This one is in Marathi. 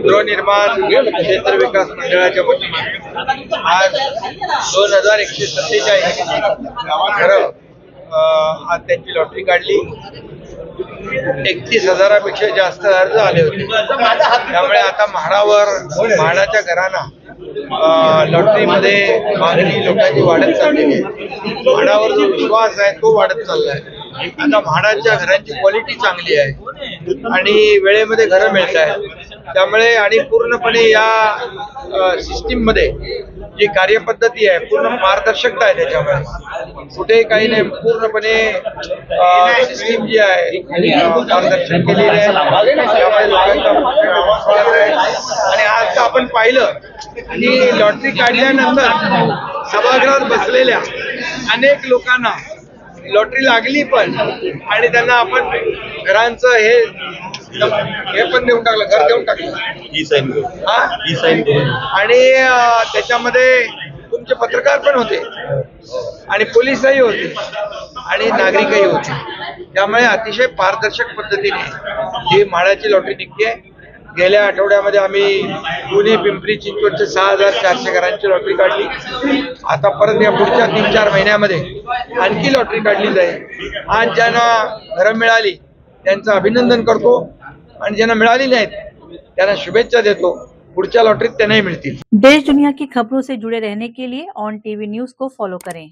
गृहनिर्माण क्षेत्र विकास मंडळाच्या वतीने आज 2147 घरं आज त्यांची लॉटरी काढली. 31,000पेक्षा जास्त अर्ज आले होते. त्यामुळे आता म्हाडाच्या घरांना लॉटरीमध्ये मागणी लोकांची वाढत चाललेली आहे. म्हाडावर जो विश्वास आहे तो वाढत चाललाय. आता म्हाडाच्या घरांची क्वालिटी चांगली आहे आणि वेळेमध्ये घरं मिळत आहेत. त्यामुळे आणि पूर्णपणे या सिस्टीम मध्ये जी कार्यपद्धती आहे पूर्ण पारदर्शकता आहे. त्याच्यामुळे कुठेही काही नाही, पूर्णपणे सिस्टीम जी आहे पारदर्शक केलेली आहे. त्यामुळे लोकांचा विश्वास आहे. आणि आज आपण पाहिलं की लॉटरी काढल्यानंतर सभागृहात बसलेल्या अनेक लोकांना लॉटरी लागली पण आणि त्यांना आपण घरांचं हे पण देऊन टाकलं, घर देऊन टाकलं ई साईन आणि त्याच्यामध्ये तुमचे पत्रकार पण होते आणि पोलीसही होते आणि नागरिकही होते. त्यामुळे अतिशय पारदर्शक पद्धतीने ही म्हाडाची लॉटरी निघते. गेल्या आठवड्यामध्ये आम्ही पुणे पिंपरी चिंचवडच्या 6,400 घरांची लॉटरी काढली. आता परत या पुढच्या 3-4 महिन्यामध्ये आणखी लॉटरी काढली जाईल. आज ज्यांना घरं मिळाली त्यांचं अभिनंदन करतो आणि ज्यांना मिळाली नाहीत त्यांना शुभेच्छा देतो. पुढच्या लॉटरीत त्यांनाही मिळतील. देश दुनिया की खबरों से जुड़े रहने के लिए ऑन टीवी न्यूज को फॉलो करें.